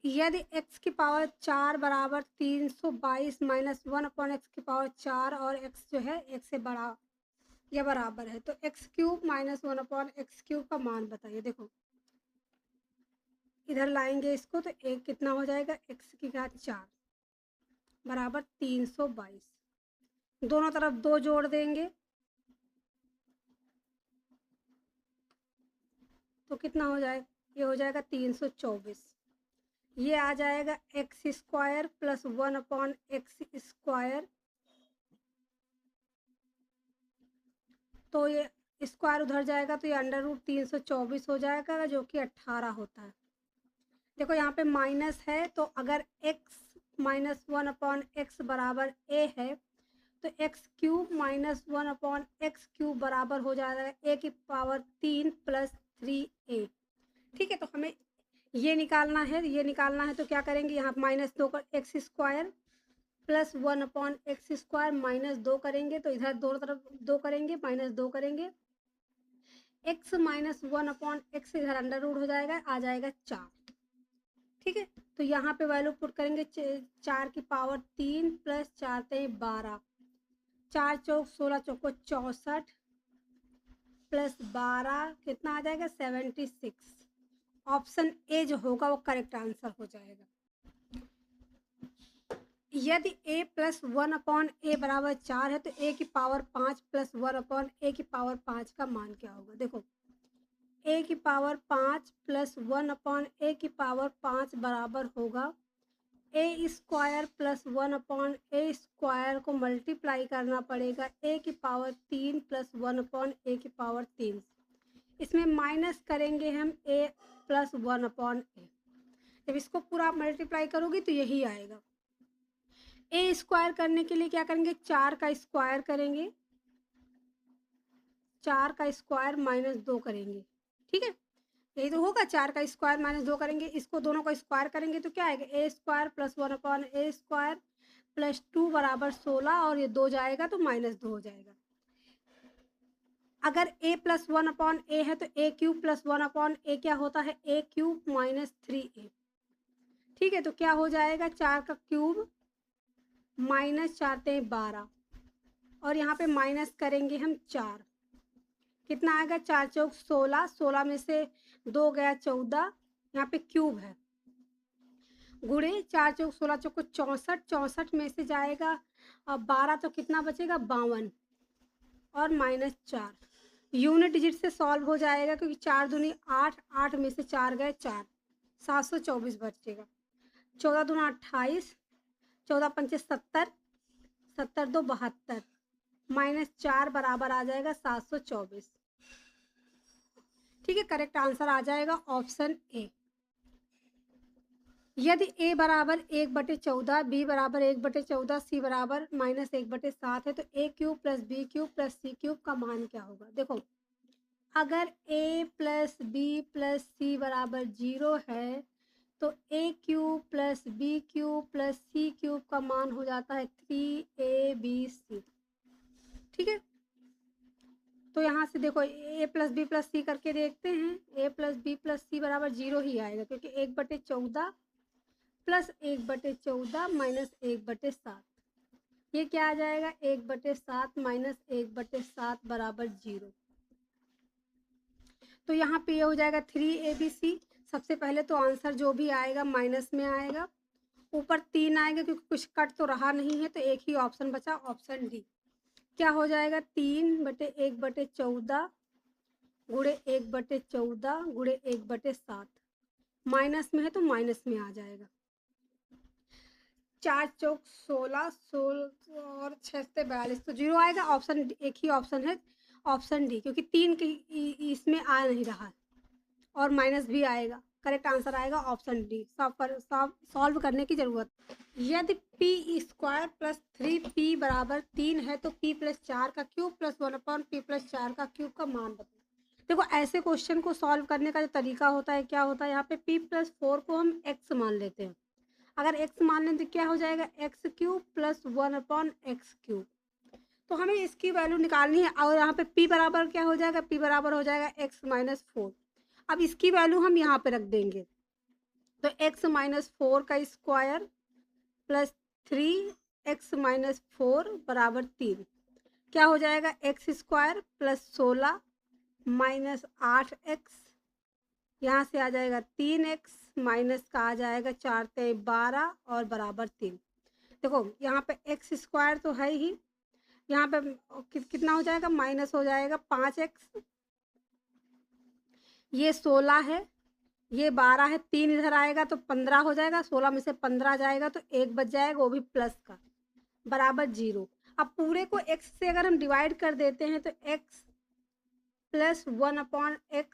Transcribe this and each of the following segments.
यदि x की power 4 बराबर 322 माइनस 1/x की पावर 4 और x जो है 1 से बड़ा या बराबर है तो x cube minus 1/x cube का मान बताइए। देखो इधर लाएंगे इसको तो एक कितना हो जाएगा, x की घात 4 बराबर 322, दोनों तरफ 2 जोड़ देंगे तो कितना हो जाएगा, ये हो जाएगा 324। ये आ जाएगा एक्स स्क्वायर प्लस 1/x², तो ये स्क्वायर उधर जाएगा तो ये अंडर रूट 324 हो जाएगा जो कि 18 होता है। देखो यहाँ पे माइनस है तो अगर x माइनस 1/x बराबर a है तो x क्यूब माइनस 1/x³ बराबर हो जाएगा a की पावर 3 प्लस 3a। ठीक है, तो हमें ये निकालना है तो क्या करेंगे, यहाँ माइनस 2 कर x² प्लस 1/x² माइनस 2 करेंगे तो इधर दोनों तरफ 2 करेंगे, माइनस 2 करेंगे, x माइनस 1/x इधर अंडर रूट हो जाएगा, आ जाएगा 4। ठीक है, तो यहाँ पे वैल्यू पुट करेंगे 4 की पावर 3 प्लस 4 3 12, 4 चौक 16 चौको 64 प्लस 12 कितना आ जाएगा 76। ऑप्शन ए जो होगा वो करेक्ट आंसर हो जाएगा। यदि a प्लस 1/a बराबर 4 है तो a की पावर 5 प्लस 1/a की पावर 5 का मान क्या होगा। देखो a की पावर 5 प्लस 1/a की पावर 5 बराबर होगा a² प्लस 1/a² को मल्टीप्लाई करना पड़ेगा a की पावर 3 प्लस 1/a की पावर 3। इसमें माइनस करेंगे हम a प्लस 1/a, जब इसको पूरा मल्टीप्लाई करोगी तो यही आएगा। a² करने के लिए क्या करेंगे, 4 का स्क्वायर करेंगे, 4 का स्क्वायर माइनस 2 करेंगे। ठीक है, यही तो होगा, 4 का स्क्वायर माइनस 2 करेंगे, इसको दोनों को स्क्वायर करेंगे तो क्या आएगा a² प्लस 1/a² प्लस 2 बराबर 16 और ये 2 जाएगा तो माइनस 2 हो जाएगा। अगर a प्लस 1/a है तो a³ प्लस 1/a क्या होता है a³ माइनस 3a। ठीक है, तो क्या हो जाएगा 4 का क्यूब माइनस 4 3 12 और यहाँ पे माइनस करेंगे हम 4, कितना आएगा 4 चौक 16, 16 में से 2 गया 14, यहाँ पे क्यूब है, गुणे 4 चौक 16 चौको 64, 64 में से जाएगा 12 तो कितना बचेगा 52 और माइनस 4, यूनिट डिजिट से सॉल्व हो जाएगा क्योंकि 4 दूनी 8, 8 में से 4 गए 4, 724 बचेगा, 14 दूना 28, 14 पंचे 70, 70 2 72 माइनस 4 बराबर आ जाएगा 724। ठीक है, करेक्ट आंसर आ जाएगा ऑप्शन ए। यदि a बराबर 1/14, b बराबर 1/14, c बराबर माइनस 1/7 है तो a³ plus b³ plus c³ का मान क्या होगा। देखो अगर a plus b plus c बराबर 0 है तो a³ plus b³ plus c³ का मान हो जाता है 3abc। ठीक है, तो यहाँ से देखो a plus b plus c करके देखते हैं, a plus b plus c बराबर 0 ही आएगा क्योंकि 1/14 प्लस 1/14 माइनस 1/7, ये क्या आ जाएगा 1/7 माइनस 1/7 बराबर 0। तो यहाँ पे ये हो जाएगा 3abc। सबसे पहले तो आंसर जो भी आएगा माइनस में आएगा, ऊपर 3 आएगा क्योंकि कुछ कट तो रहा नहीं है तो एक ही ऑप्शन बचा, ऑप्शन डी। क्या हो जाएगा 3/1/14 गुणे 1/14 गुणे 1/7, माइनस में है तो माइनस में आ जाएगा, 4 चौक 16, 16 और 6 से 42 तो 0 आएगा। ऑप्शन एक ही ऑप्शन है, ऑप्शन डी, क्योंकि 3 की इसमें आ नहीं रहा और माइनस भी आएगा, करेक्ट आंसर आएगा ऑप्शन डी। सॉल्व करने की जरूरत। यदि p² प्लस 3p बराबर 3 है तो p प्लस 4 का क्यूब प्लस 1/p प्लस 4 का क्यूब का मान बताओ। देखो ऐसे क्वेश्चन को सॉल्व करने का जो तरीका होता है क्या होता है, यहाँ पे p प्लस 4 को हम x मान लेते हैं, अगर x मान लें तो क्या हो जाएगा x³ प्लस 1/x³। तो हमें इसकी वैल्यू निकालनी है और यहाँ पे p बराबर क्या हो जाएगा, p बराबर हो जाएगा x माइनस 4। अब इसकी वैल्यू हम यहाँ पे रख देंगे, तो x माइनस 4 का स्क्वायर प्लस 3x माइनस 4 बराबर 3। क्या हो जाएगा? X square plus 16 minus 8x, यहाँ से आ जाएगा 3x माइनस का आ जाएगा 4 ते 12 और बराबर 3। देखो यहाँ पे एक्स स्क्वायर तो है ही, यहाँ पे कितना हो जाएगा? माइनस हो जाएगा 5x, ये 16 है, ये 12 है, 3 इधर आएगा तो 15 हो जाएगा, 16 में से 15 जाएगा तो 1 बच जाएगा, वो भी प्लस का, बराबर 0। अब पूरे को x से अगर हम डिवाइड कर देते हैं तो x प्लस 1/x,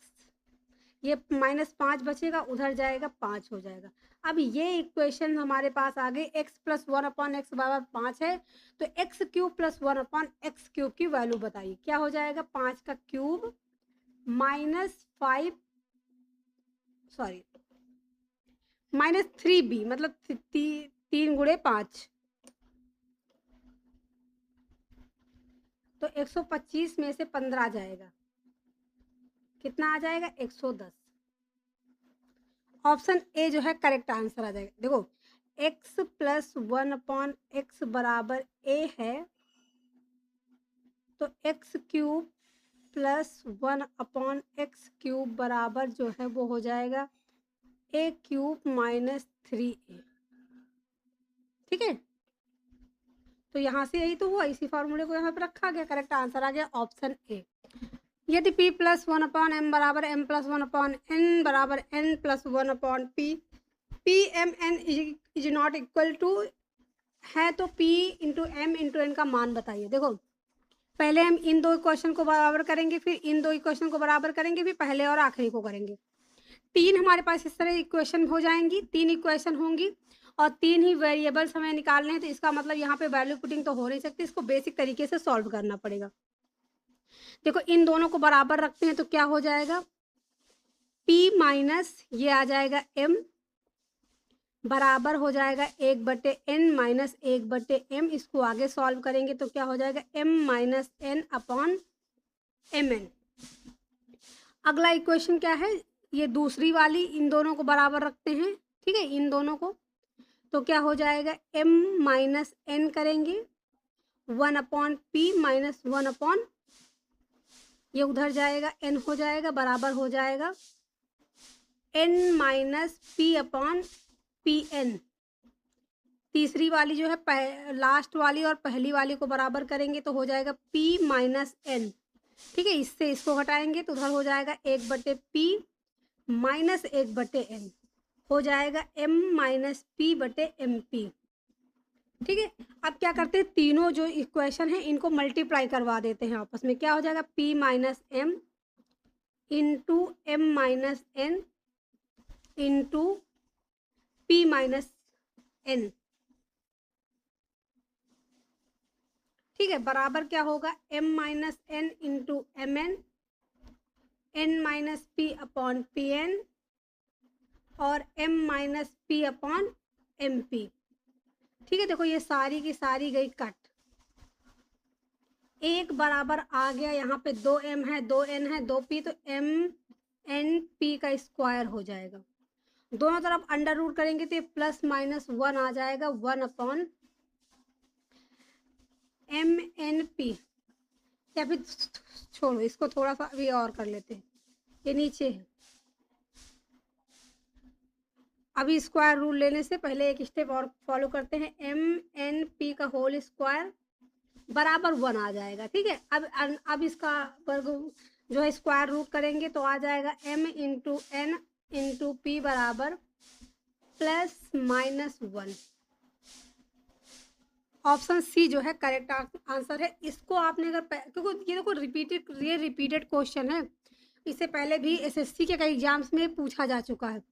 ये -5 बचेगा, उधर जाएगा 5 हो जाएगा। अब ये इक्वेशन हमारे पास आ गई, x प्लस 1/x बराबर 5 है, तो x cube plus 1/x cube की वैल्यू बताइए। क्या हो जाएगा? 5 का क्यूब -3b, मतलब 3 गुणे 5, तो 125 में से 15 जाएगा, कितना आ जाएगा? 110। ऑप्शन ए जो है करेक्ट आंसर आ जाएगा। देखो x प्लस 1/x बराबर a है, तो x cube plus 1/x cube बराबर जो है वो हो जाएगा a क्यूब माइनस 3a। ठीक है, तो यहाँ से यही तो हुआ, इसी फॉर्मूले को यहाँ पे रखा गया, करेक्ट आंसर आ गया ऑप्शन ए। यदि p प्लस 1/m बराबर m प्लस 1/n बराबर n plus 1/p, p m n is not equal to है, तो p into m into n का मान बताइए। देखो पहले हम इन दो इक्वेशन को बराबर करेंगे, फिर इन दो इक्वेशन को बराबर करेंगे, फिर पहले और आखिरी को करेंगे। 3 हमारे पास इस तरह इक्वेशन हो जाएंगी, 3 इक्वेशन होंगी और 3 ही वेरिएबल्स हमें निकालने हैं, तो इसका मतलब यहाँ पे वैल्यू पुटिंग तो हो नहीं सकती, इसको बेसिक तरीके से सॉल्व करना पड़ेगा। देखो इन दोनों को बराबर रखते हैं तो क्या हो जाएगा? p माइनस ये आ जाएगा m बराबर हो जाएगा 1/n माइनस 1/m। इसको आगे सॉल्व करेंगे तो क्या हो जाएगा? m minus n upon mn। अगला इक्वेशन क्या है? ये दूसरी वाली, इन दोनों को बराबर रखते हैं, ठीक है, इन दोनों को, तो क्या हो जाएगा? m माइनस n करेंगे 1/p माइनस 1/, ये उधर जाएगा, n हो जाएगा, बराबर हो जाएगा n minus p upon P N. तीसरी वाली जो है लास्ट वाली और पहली वाली को बराबर करेंगे तो हो जाएगा p माइनस एन। ठीक है, इससे इसको घटाएंगे तो उधर हो जाएगा 1/p माइनस 1/n, हो जाएगा m माइनस p/mp। ठीक है, अब क्या करते हैं, तीनों जो इक्वेशन है इनको मल्टीप्लाई करवा देते हैं आपस में। क्या हो जाएगा? p minus m into m minus n into p minus n। ठीक है, बराबर क्या होगा? m minus n into M N, n minus p upon P N और m minus p upon M P. ठीक है, देखो ये सारी की सारी गई कट, एक बराबर आ गया, यहाँ पे 2m है, 2n है, 2p, तो m n p का स्क्वायर हो जाएगा। दोनों तरफ अंडर रूट करेंगे तो ये प्लस माइनस 1 आ जाएगा, 1/m n p। या फिर छोड़ो इसको, थोड़ा सा अभी और कर लेते हैं, ये नीचे है। अभी स्क्वायर रूल लेने से पहले एक स्टेप और फॉलो करते हैं, m n p का होल स्क्वायर बराबर 1 आ जाएगा। ठीक है, अब इसका वर्ग जो है स्क्वायर रूट करेंगे तो आ जाएगा m into n into p बराबर प्लस माइनस 1। ऑप्शन सी जो है करेक्ट आंसर है। इसको आपने अगर क्योंकि ये देखो रिपीटेड क्वेश्चन है, इससे पहले भी एसएससी के कई एग्जाम्स में पूछा जा चुका है,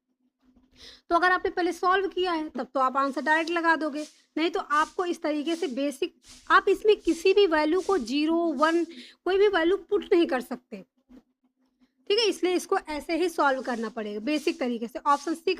तो अगर आपने पहले सॉल्व किया है तब तो आप आंसर डायरेक्ट लगा दोगे, नहीं तो आपको इस तरीके से बेसिक, आप इसमें किसी भी वैल्यू को 0 1 कोई भी वैल्यू पुट नहीं कर सकते। ठीक है, इसलिए इसको ऐसे ही सॉल्व करना पड़ेगा बेसिक तरीके से। Option C